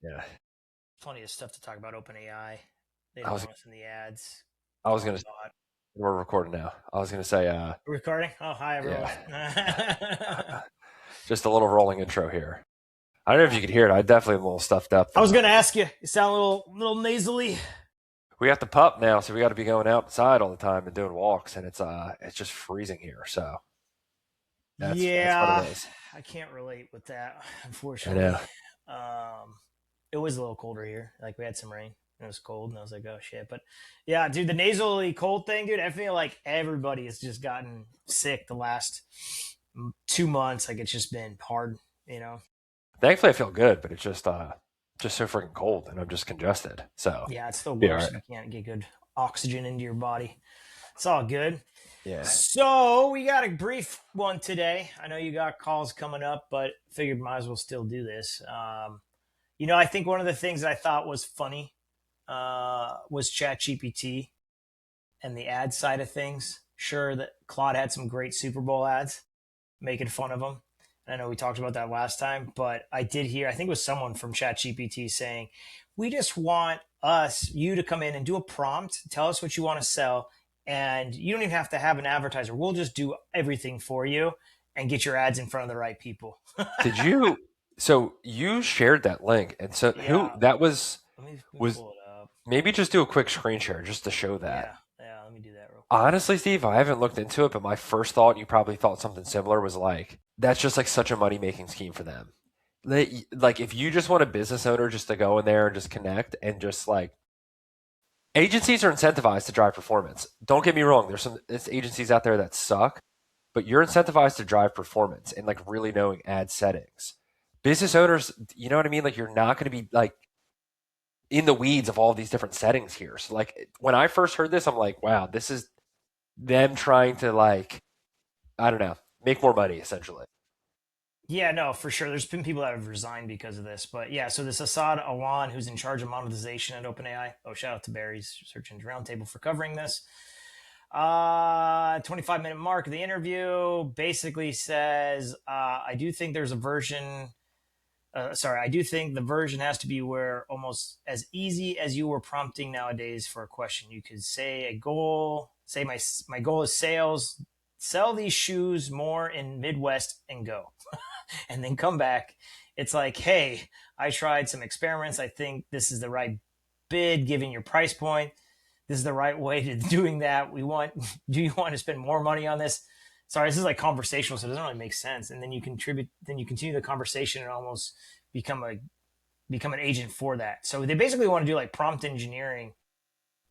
Yeah. Plenty of stuff to talk about OpenAI. They I don't was want us in the ads. I was Call gonna it bot. we're recording now. I was gonna say, Recording? Oh, hi, everyone. yeah, just a little rolling intro here. I don't know if you could hear it. I definitely am a little stuffed up I was though. going to ask you, you sound a little nasally. We got the pup now, so we got to be going outside all the time and doing walks, and it's just freezing here. So that's what it Yeah, is. I can't relate with that, I unfortunately. know. Um, it was a little colder here. Like we had some rain. It was cold, and I was like, "Oh shit!" But yeah, dude, the nasally cold thing, dude. I feel like everybody has just gotten sick the last 2 months. Like it's just been hard, you know. Thankfully, I feel good, but it's just so freaking cold, and I'm just congested. So Yeah, it's the be all worst. right. You can't get good oxygen into your body. It's all good. Yeah. So we got a brief one today. I know you got calls coming up, but figured might as well still do this. I think one of the things that I thought was funny was ChatGPT and the ad side of things. Sure, that Claude had some great Super Bowl ads making fun of them. I know we talked about that last time, but I did hear, I think it was someone from ChatGPT saying, we just want you to come in and do a prompt, tell us what you want to sell, and you don't even have to have an advertiser. We'll just do everything for you and get your ads in front of the right people. Did you? So you shared that link, and so who Yeah, that was let me was pull it up. maybe just do a quick screen share just to show that. Yeah, let me do that real quick. Honestly, Steve, I haven't looked into it, but my first thought, and you probably thought something similar, was like, that's just like such a money making scheme for them. Like, if you just want a business owner just to go in there and just connect and just like, agencies are incentivized to drive performance. Don't get me wrong, there's agencies out there that suck, but you're incentivized to drive performance and like really knowing ad settings. Business owners, you know what I mean? Like, you're not going to be like in the weeds of all these different settings here. So, like, when I first heard this, I'm like, wow, this is them trying to like, I don't know, make more money essentially. Yeah, no, for sure. There's been people that have resigned because of this, but yeah. So this Assad Awan, who's in charge of monetization at OpenAI. Oh, shout out to Barry's Search Engine Roundtable for covering this. 25-minute mark of the interview basically says, I do think there's a version. I do think the version has to be where almost as easy as you were prompting nowadays for a question. You could say a goal. Say my goal is sales. Sell these shoes more in Midwest and go and then come back. It's like, hey, I tried some experiments. I think this is the right bid given your price point. This is the right way to doing that. Do you want to spend more money on this? Sorry, this is like conversational, so it doesn't really make sense. And then you continue the conversation and almost become a become an agent for that. So they basically want to do like prompt engineering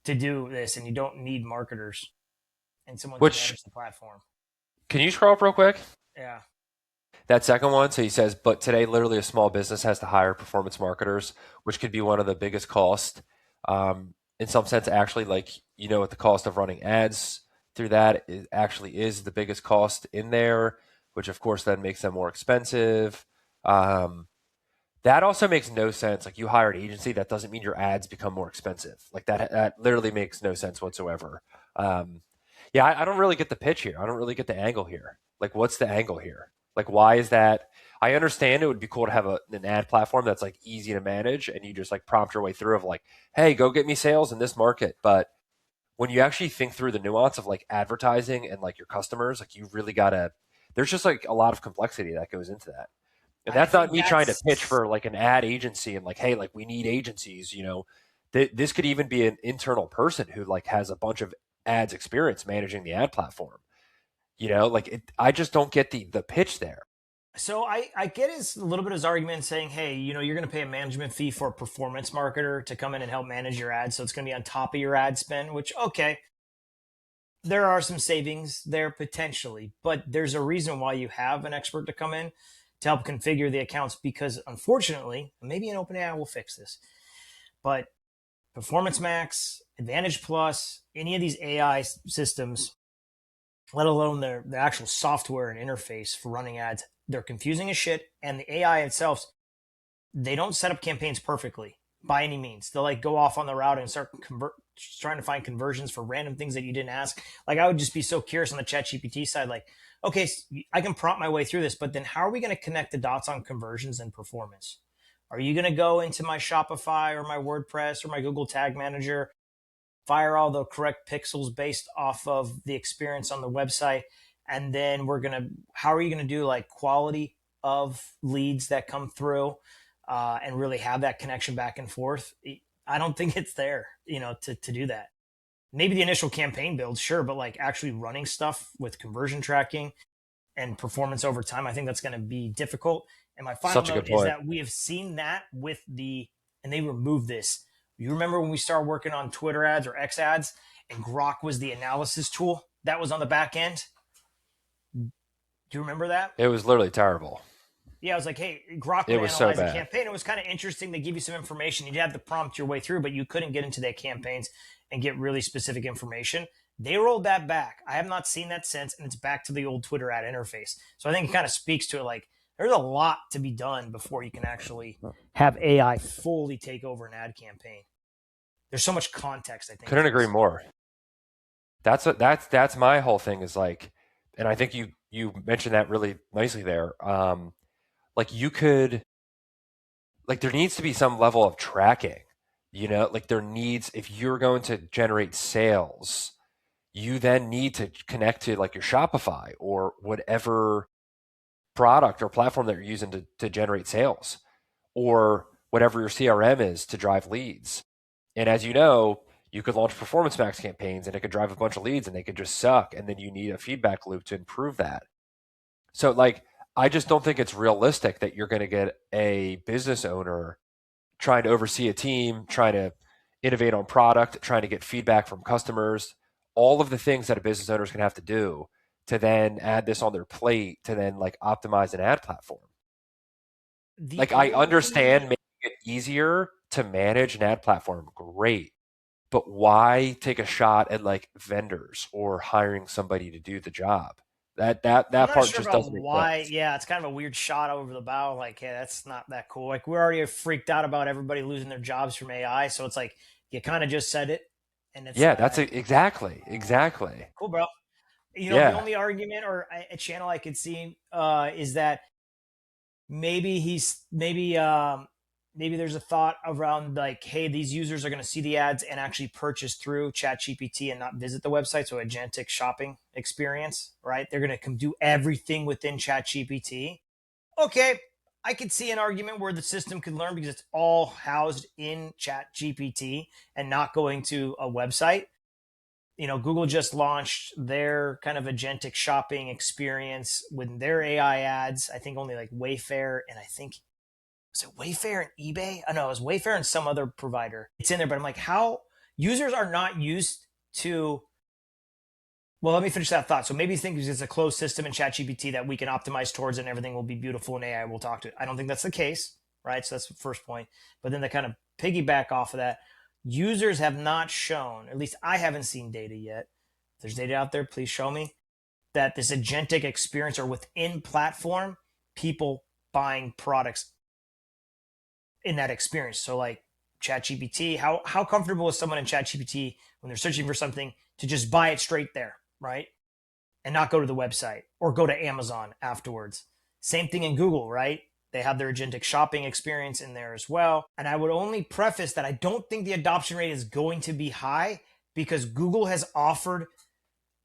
to do this, and you don't need marketers and someone to Which, manage the platform. can you scroll up real quick? Yeah. That second one. So he says, but today, literally, a small business has to hire performance marketers, which could be one of the biggest costs. In some sense, actually, like, what the cost of running ads through that actually is the biggest cost in there, which of course then makes them more expensive. Um, that also makes no sense. Like, you hire an agency, that doesn't mean your ads become more expensive. Like, that literally makes no sense whatsoever. Yeah, I don't really get the pitch here. I don't really get the angle here. Like, what's the angle here? Like, why is that? I understand it would be cool to have an ad platform that's like easy to manage and you just like prompt your way through of like, hey, go get me sales in this market. But when you actually think through the nuance of like advertising and like your customers, like, you really gotta, there's just like a lot of complexity that goes into that. And I that's not think me trying to pitch that's for like an ad agency and like, hey, like, we need agencies. This could even be an internal person who like has a bunch of ads experience managing the ad platform. I just don't get the pitch there. so I get his a little bit of his argument saying, hey, you're going to pay a management fee for a performance marketer to come in and help manage your ads, so it's going to be on top of your ad spend. Which okay, there are some savings there potentially, but there's a reason why you have an expert to come in to help configure the accounts because unfortunately, maybe an OpenAI will fix this, but Performance Max, Advantage Plus, any of these AI systems, let alone their actual software and interface for running ads, they're confusing as shit. And the AI itself, they don't set up campaigns perfectly by any means. They'll like go off on the route and start trying to find conversions for random things that you didn't ask. Like I would just be so curious on the ChatGPT side, like, okay, I can prompt my way through this, but then how are we going to connect the dots on conversions and performance? Are you going to go into my Shopify or my WordPress or my Google Tag Manager, fire all the correct pixels based off of the experience on the website? And then how are you going to do like quality of leads that come through and really have that connection back and forth? I don't think it's there, to do that. Maybe the initial campaign build, sure, but like actually running stuff with conversion tracking and performance over time, I think that's going to be difficult. And my final Such a good note is point. that we have seen that and they removed this. You remember when we started working on Twitter ads or X ads and Grok was the analysis tool that was on the back end? Do you remember that? It was literally terrible. Yeah, I was like, hey, Grok It would was so analyze a bad. campaign. It was kind of interesting. They give you some information. You'd have to prompt your way through, but you couldn't get into their campaigns and get really specific information. They rolled that back. I have not seen that since, and it's back to the old Twitter ad interface. So I think it kind of speaks to it. Like, there's a lot to be done before you can actually have AI fully take over an ad campaign. There's so much context, I think, Couldn't to agree this. more. That's my whole thing is like, and I think you mentioned that really nicely there. Like you could like there needs to be some level of tracking. Like there needs if you're going to generate sales, you then need to connect to like your Shopify or whatever product or platform that you're using to generate sales or whatever your CRM is to drive leads. And as you know, you could launch performance max campaigns and it could drive a bunch of leads and they could just suck. And then you need a feedback loop to improve that. So, like, I just don't think it's realistic that you're going to get a business owner trying to oversee a team, trying to innovate on product, trying to get feedback from customers, all of the things that a business owner is going to have to do to then add this on their plate to then like optimize an ad platform. The Like I understand only making it easier to manage an ad platform, great. But why take a shot at like vendors or hiring somebody to do the job? I'm That not part sure just about doesn't make why. sense. Yeah, it's kind of a weird shot over the bow. Like, hey, that's not that cool. Like, we're already freaked out about everybody losing their jobs from AI. So it's like you kind of just said it, and it's Yeah, that's like, it. Exactly. cool, bro. The Yeah. only argument or a channel I could see is that maybe there's a thought around like, hey, these users are going to see the ads and actually purchase through ChatGPT and not visit the website. So agentic shopping experience, right? They're going to come do everything within ChatGPT. Okay, I could see an argument where the system could learn because it's all housed in ChatGPT and not going to a website. Google just launched their kind of agentic shopping experience with their AI ads. I think only like Wayfair and I think was it Wayfair and eBay? I know it was Wayfair and some other provider. It's in there, but I'm like, how users are not used to. Well, let me finish that thought. So maybe you think it's a closed system in ChatGPT that we can optimize towards and everything will be beautiful and AI will talk to it. I don't think that's the case, right? So that's the first point. But then to kind of piggyback off of that, users have not shown, at least I haven't seen data yet. If there's data out there, please show me that this agentic experience or within platform, people buying products in that experience. So like ChatGPT, how comfortable is someone in ChatGPT when they're searching for something to just buy it straight there, right? And not go to the website or go to Amazon afterwards. Same thing in Google, right? They have their agentic shopping experience in there as well. And I would only preface that I don't think the adoption rate is going to be high because Google has offered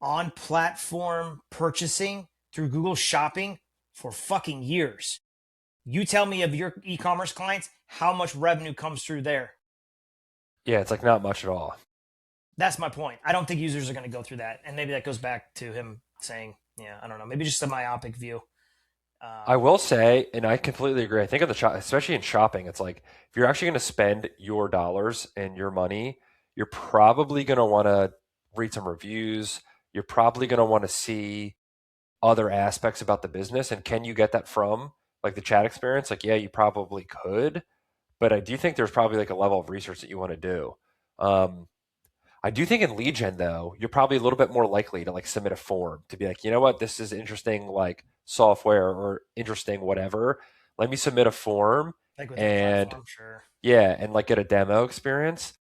on platform purchasing through Google Shopping for fucking years. You tell me of your e-commerce clients, how much revenue comes through there. Yeah, it's like not much at all. That's my point. I don't think users are going to go through that. And maybe that goes back to him saying, yeah, I don't know, maybe just a myopic view. I Um, will say, and I completely agree. I think of the shop, especially in shopping, it's like if you're actually going to spend your dollars and your money, you're probably going to want to read some reviews. You're probably going to want to see other aspects about the business. And can you get that from like the chat experience? Like, yeah, you probably could, but I do think there's probably like a level of research that you want to do. Um, I do think in lead gen though, you're probably a little bit more likely to like submit a form to be like, you know what, this is interesting, like software or interesting whatever. Let me submit a form like within a and platform, sure. yeah, and like get a demo experience.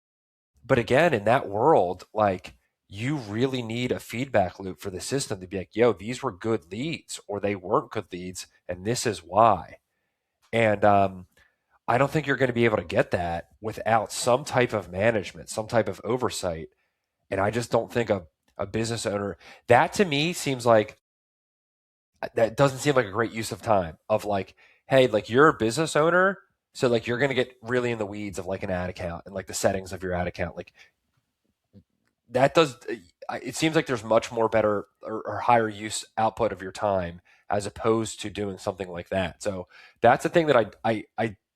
But again, in that world, like you really need a feedback loop for the system to be like, yo, these were good leads or they weren't good leads, and this is why. And I don't think you're going to be able to get that without some type of management, some type of oversight. And I just don't think a business owner, that to me seems like, that doesn't seem like a great use of time of like, hey, like you're a business owner. So like you're going to get really in the weeds of like an ad account and like the settings of your ad account. Like that does, it seems like there's much more better or higher use output of your time as opposed to doing something like that. So that's the thing that I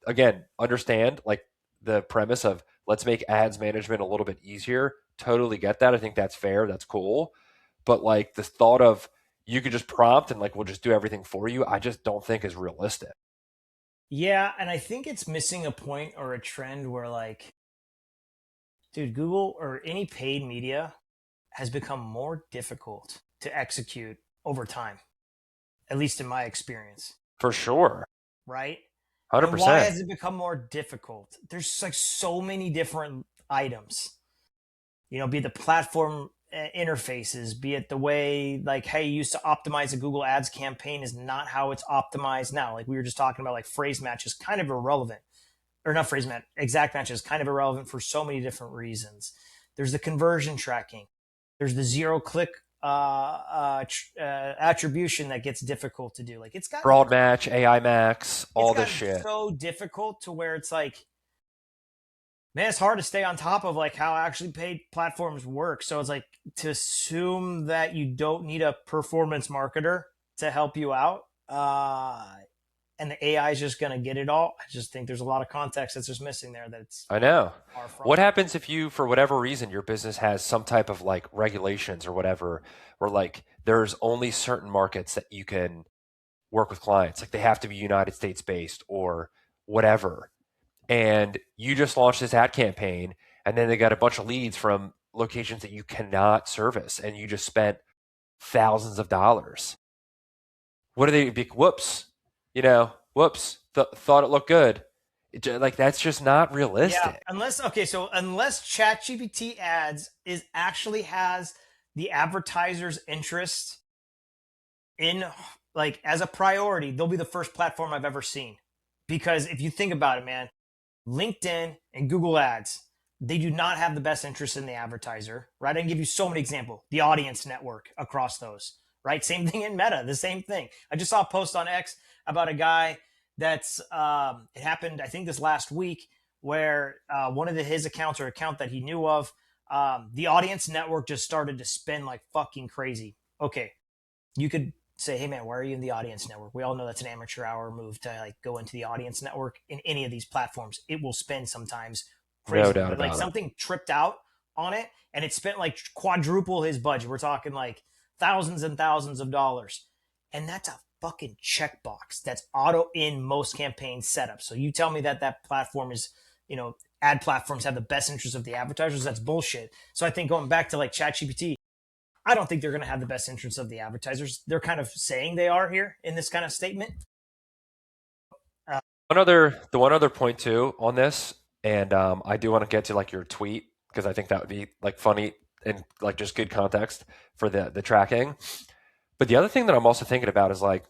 again understand like the premise of let's make ads management a little bit easier. Totally get that. I think that's fair. That's cool. But like the thought of you could just prompt and like we'll just do everything for you, I just don't think is realistic. Yeah, and I think it's missing a point or a trend where like, dude, Google or any paid media has become more difficult to execute over time, at least in my experience, For sure. right? And why 100%. has it become more difficult? There's like so many different items, be it the platform interfaces, be it the way like, hey, you used to optimize a Google Ads campaign is not how it's optimized now. Like we were just talking about, like phrase match is kind of irrelevant, or not phrase match, exact match is kind of irrelevant for so many different reasons. There's the conversion tracking. There's the zero click attribution that gets difficult to do. Like Broad match, AI max, it's all this gotten shit. so difficult to where it's like, man, it's hard to stay on top of like how actually paid platforms work. So it's like to assume that you don't need a performance marketer to help you out, and the AI is just going to get it all. I just think there's a lot of context that's just missing there. That's I know. far from. What happens if you, for whatever reason, your business has some type of like regulations or whatever, or like there's only certain markets that you can work with clients, like they have to be United States based or whatever. And you just launched this ad campaign, and then they got a bunch of leads from locations that you cannot service, and you just spent thousands of dollars. What do they be? Whoops, whoops. Thought it looked good. Like that's just not Yeah, realistic. unless ChatGPT ads is actually has the advertiser's interest in, like, as a priority, they'll be the first platform I've ever seen. Because if you think about it, man, LinkedIn and Google Ads, they do not have the best interest in the advertiser, right? I can give you so many examples. The audience network across those, right? Same thing in Meta, the same thing. I just saw a post on X about a guy that's it happened, I think, this last week, where one of his accounts, or account that he knew of, the audience network just started to spin like fucking crazy. Okay, you could say, hey man, why are you in the audience network? We all know that's an amateur hour move to like go into the audience network in any of these platforms. It will spend sometimes No crazily, doubt but like about it. something tripped out on it and it spent like quadruple his budget. We're talking like thousands and thousands of dollars. And that's a fucking checkbox that's auto in most campaign setups. So you tell me that that platform is, ad platforms have the best interest of the advertisers. That's bullshit. So I think going back to like ChatGPT, I don't think they're going to have the best interests of the advertisers. They're kind of saying they are here in this kind of statement. Uh, The one other point too on this, and I do want to get to like your tweet because I think that would be like funny and like just good context for the tracking. But the other thing that I'm also thinking about is like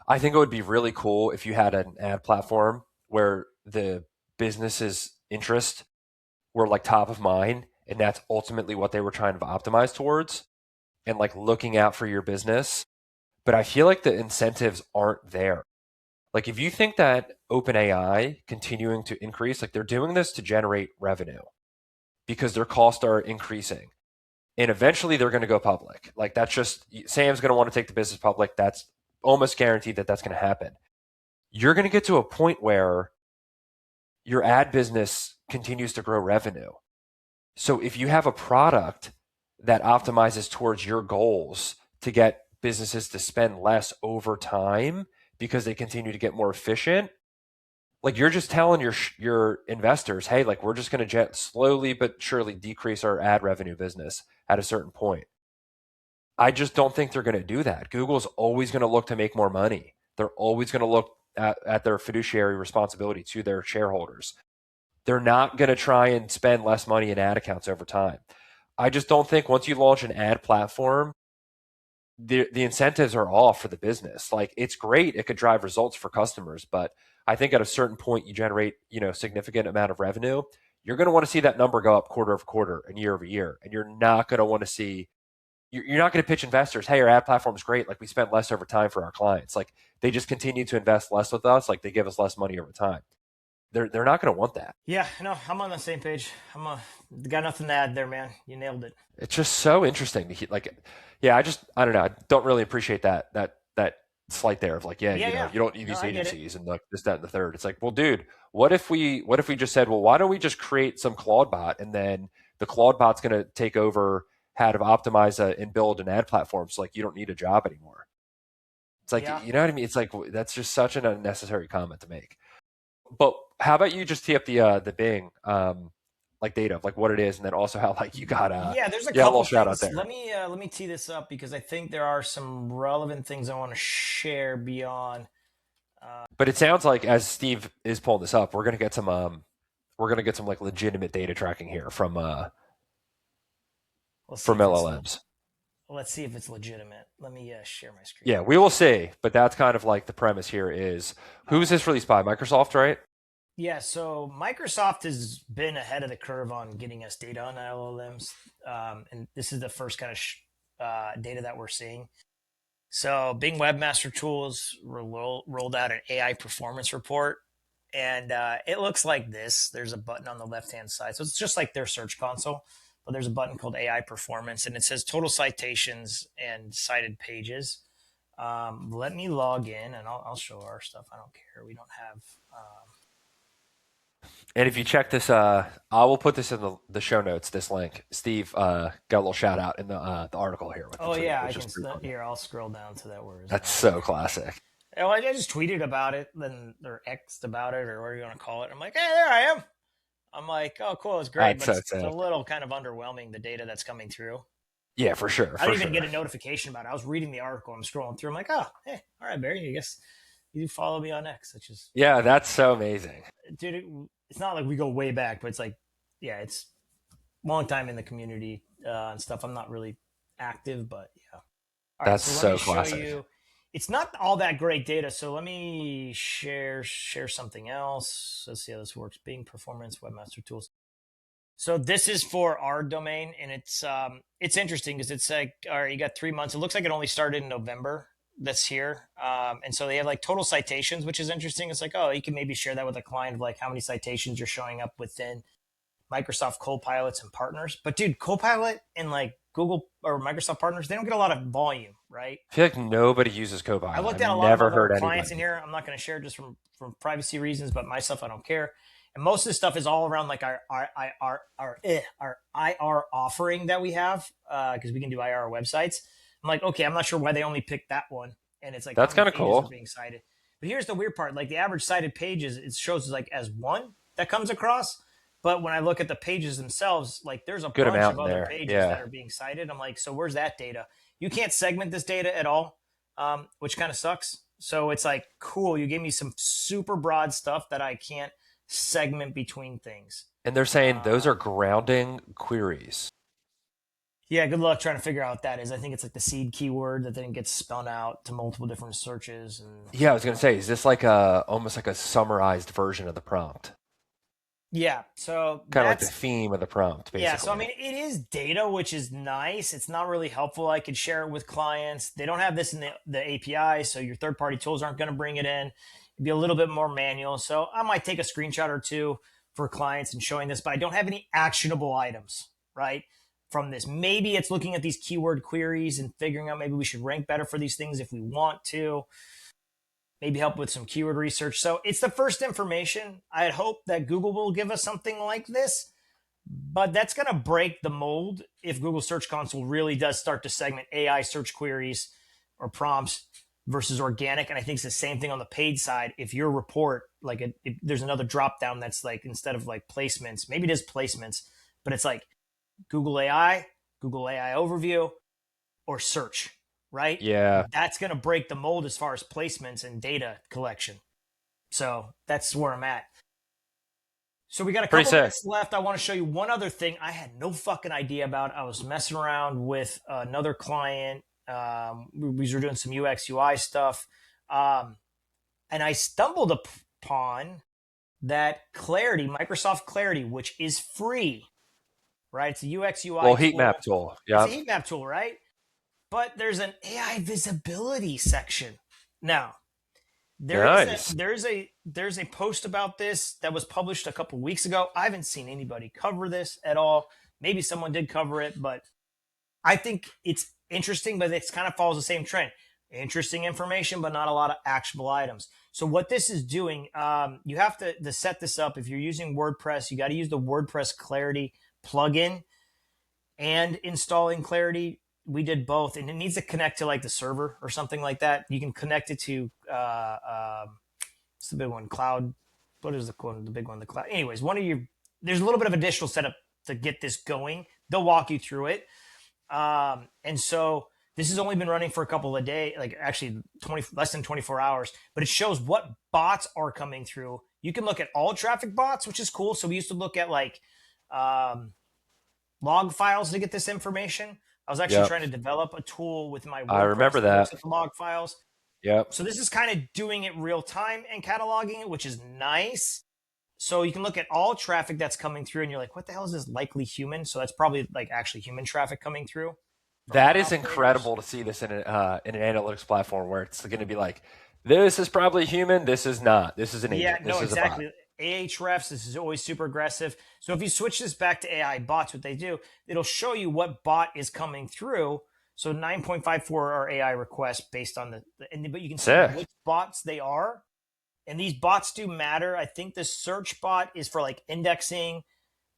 I think it would be really cool if you had an ad platform where the business's interest were like top of mind, and that's ultimately what they were trying to optimize towards, and like looking out for your business. But I feel like the incentives aren't there. Like if you think that OpenAI continuing to increase, like they're doing this to generate revenue because their costs are increasing. And eventually they're going to go public. Like that's just Sam's going to want to take the business public. That's almost guaranteed that that's going to happen. You're going to get to a point where your ad business continues to grow revenue. So if you have a product that optimizes towards your goals to get businesses to spend less over time because they continue to get more efficient, like you're just telling your investors, hey, like we're just going to slowly but surely decrease our ad revenue business at a certain point. I just don't think they're going to do that. Google's always going to look to make more money. They're always going to look at their fiduciary responsibility to their shareholders. They're not going to try and spend less money in ad accounts over time. I just don't think once you launch an ad platform, the incentives are off for the business. Like it's great, it could drive results for customers, but I think at a certain point you generate, significant amount of revenue, you're going to want to see that number go up quarter over quarter and year over year. And you're not going to want to see, you're not going to pitch investors, hey, our ad platform is great. Like we spent less over time for our clients. Like they just continue to invest less with us. Like they give us less money over time. They're not going to want that. Yeah, no, I'm on the same page. Got nothing to add there, man. You nailed it. It's just so interesting to like, yeah, I don't know. I don't really appreciate that slight there of like, yeah, Yeah. you don't need No, these I get it. agencies and like this, that, and the third. It's like, well, dude, what if we just said, well, why don't we just create some Claude bot and then the Claude bot's going to take over how to optimize and build an ad platform, so like you don't need a job anymore. It's like, Yeah. you know what I mean? It's like that's just such an unnecessary comment to make. But how about you just tee up the Bing like data of like what it is, and then also how like you got Yeah, there's a yeah, a little couple shout out things. there. Let me tee this up because I think there are some relevant things I want to share beyond. But it sounds like as Steve is pulling this up, we're gonna get some like legitimate data tracking here Let's see from if it's LLMs. let's see if it's legitimate. Let me share my screen. Yeah, we will see. But that's kind of like the premise here is who's this released by? Microsoft, right? Yeah, so Microsoft has been ahead of the curve on getting us data on LLMs, and this is the first kind of data that we're seeing. So Bing Webmaster Tools rolled out an AI performance report, and it looks like this. There's a button on the left-hand side, so it's just like their search console, but there's a button called AI performance, and it says total citations and cited pages. Let me log in, and I'll show our stuff. I don't care. We don't have. And if you check this, I will put this in the show notes. This link, Steve got a little shout out in the article here with the Oh tweet, yeah, I which can. is pretty funny. Here, I'll scroll down to that. Where is That's that? so classic. Oh, I just tweeted about it, then or X'd about it, or whatever you want to call it. I'm like, hey, there I am. I'm like, oh, cool, it's great, That's but so it's a sick. little kind of underwhelming the data that's coming through. Yeah, for sure, I for didn't even get sure. a notification about it. I was reading the article. I'm scrolling through. I'm like, oh, hey, all right, Barry. I guess you follow me on X, which is, Yeah, that's so amazing. dude. It's not like we go way back, but it's like, yeah, it's a long time in the community and stuff. I'm not really active, but yeah. All right, That's so let me so show classic. you. It's not all that great data, so let me share something else. Let's see how this works. Bing Performance Webmaster Tools. So this is for our domain, and it's interesting because it's like, all right, you got 3 months. It looks like it only started in November. That's here, and so they have like total citations, which is interesting. It's like, oh, you can maybe share that with a client of like how many citations you're showing up within Microsoft Copilots and partners. But dude, Copilot and like Google or Microsoft partners, they don't get a lot of volume, right? I feel like nobody uses I Copilot. looked I've at a lot of never other heard clients anybody. in here. I'm not going to share just from privacy reasons, but my stuff I don't care. And most of this stuff is all around like our IR offering that we have because we can do IR websites. I'm like, okay, I'm not sure why they only picked that one, and it's like how That's many kind of pages are cool. being cited. But here's the weird part: like the average cited pages, it shows like as one that comes across. But when I look at the pages themselves, like there's a Good bunch amount of in other there. pages that Yeah. are being cited. I'm like, so where's that data? You can't segment this data at all, which kind of sucks. So it's like, cool, you gave me some super broad stuff that I can't segment between things. And they're saying those are Um, grounding queries. yeah, good luck trying to figure out what that is. I think it's like the seed keyword that then gets spun out to multiple different searches. And Yeah, I was gonna say, is this like a almost like a summarized version of the prompt? yeah, so Kind of like the that's theme of the prompt, yeah. So I basically. mean, it is data, which is nice. It's not really helpful. I could share it with clients. They don't have this in the API, so your third party tools aren't going to bring it in. It'd be a little bit more manual. So I might take a screenshot or two for clients and showing this, but I don't have any actionable items, right? From this. Maybe it's looking at these keyword queries and figuring out maybe we should rank better for these things if we want to, maybe help with some keyword research. So it's the first information. I had hoped that Google will give us something like this, but that's going to break the mold if Google Search Console really does start to segment AI search queries or prompts versus organic. And I think it's the same thing on the paid side. If your report, like if there's another drop down that's like instead of like placements, maybe it is placements, but it's like Google AI, Google AI overview, or search, right? Yeah, That's going to break the mold as far as placements and data collection. So that's where I'm at. So we got a pretty couple sick. minutes left. I want to show you one other thing I had no fucking idea about. I was messing around with another client. We were doing some UX UI stuff, and I stumbled upon that Clarity, Microsoft Clarity, which is free, right? It's a UX UI Well, heat tool. map tool. It's a Yep. heat map tool, right? But there's an AI visibility section. Now, Nice. there's a post about this that was published a couple weeks ago. I haven't seen anybody cover this at all. Maybe someone did cover it, but I think it's interesting, but it kind of follows the same trend. Interesting information, but not a lot of actionable items. So what this is doing, you have to set this up. If you're using WordPress, you got to use the WordPress Clarity plugin and installing Clarity. We did both, and it needs to connect to like the server or something like that. You can connect it to what's the big one? Cloud. What is the one? The big one? The cloud. Anyways, one of your there's a little bit of additional setup to get this going. They'll walk you through it. And so this has only been running for a couple of days, like actually less than 24 hours, but it shows what bots are coming through. You can look at all traffic bots, which is cool. So we used to look at like log files to get this information. I was actually Yep. trying to develop a tool with my I WordPress remember that that. looks at the log files. Yep. So this is kind of doing it real time and cataloging it, which is nice. So you can look at all traffic that's coming through, and you're like, "What the hell is this likely human?" So that's probably like actually human traffic coming through from That bot is operators. incredible to see this in an analytics platform where it's going to be like, this is probably human. This is not. This is an Yeah, agent. no, This is a bot. exactly. Ahrefs, this is always super aggressive. So if you switch this back to AI bots, what they do, it'll show you what bot is coming through. So 9.54 are AI requests based on but you can see Sick. which bots they are. And these bots do matter. I think the search bot is for like indexing.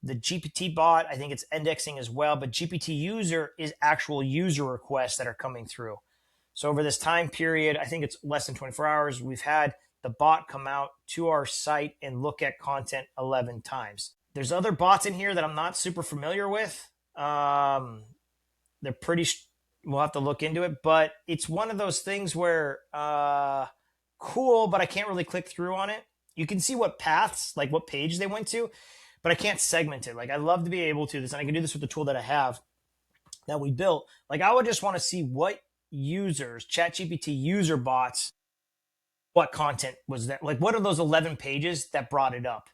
The GPT bot, I think it's indexing as well. But GPT user is actual user requests that are coming through. So over this time period, I think it's less than 24 hours, we've had the bot come out to our site and look at content 11 times. There's other bots in here that I'm not super familiar with. They're pretty, we'll have to look into it, but it's one of those things where cool, but I can't really click through on it. You can see what paths, like what page they went to, but I can't segment it. Like I love to be able to this, and I can do this with the tool that I have that we built. Like I would just want to see what users, ChatGPT user bots, what content was that? Like what are those 11 pages that brought it up,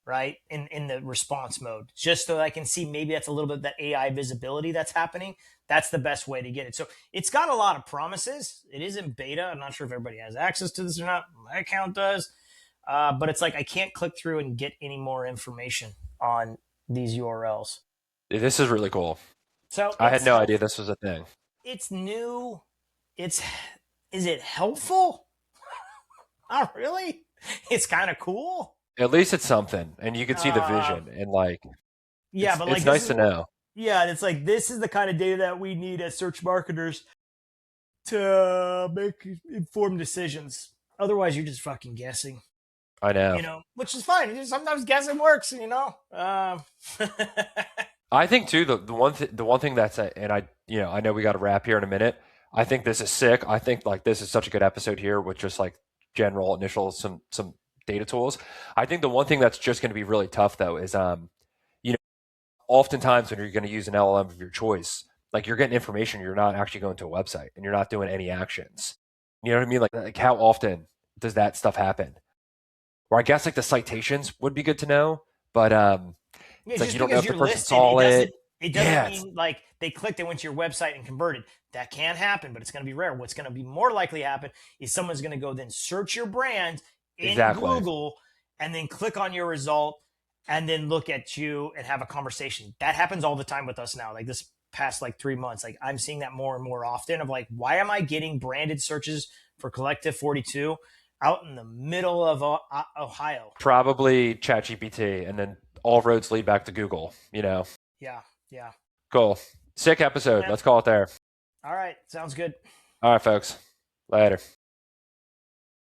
right? In the response mode, just so I can see maybe that's a little bit of that AI visibility that's happening. That's the best way to get it. So it's got a lot of promises. It is in beta. I'm not sure if everybody has access to this or not. My account does. But it's like I can't click through and get any more information on these URLs. This is really cool. So I had no idea this was a thing. it's new. It's is it helpful? Not really. It's kind of cool. At least it's something, and you can see the Uh, vision, and like yeah, but like it's this nice is to know. yeah, it's like this is the kind of data that we need as search marketers to make informed decisions. Otherwise, you're just fucking guessing, I know. which is fine. Sometimes guessing works. I think too the one thing that's and I know we got to wrap here in a minute. I think this is sick. I think like this is such a good episode here with just like general initial some data tools. I think the one thing that's just going to be really tough though is you know oftentimes when you're going to use an LLM of your choice, like you're getting information, you're not actually going to a website and you're not doing any actions. You know what I mean? Like how often does that stuff happen? Or I guess like the citations would be good to know, but Yeah, it's like just you don't know because if the you're person listed, saw it. it doesn't Yeah, it's mean like they clicked, they went to your website and converted. That can happen, but it's going to be rare. What's going to be more likely to happen is someone's going to go then search your brand in exactly. Google and then click on your result and then look at you and have a conversation. That happens all the time with us now. Like this past like 3 months, like I'm seeing that more and more often of like, why am I getting branded searches for Collective 42 out in the middle of Ohio? Probably ChatGPT, and then all roads lead back to Google. Yeah, yeah. Cool. Sick episode. Yeah. Let's call it there. All right. Sounds good. All right, folks. Later.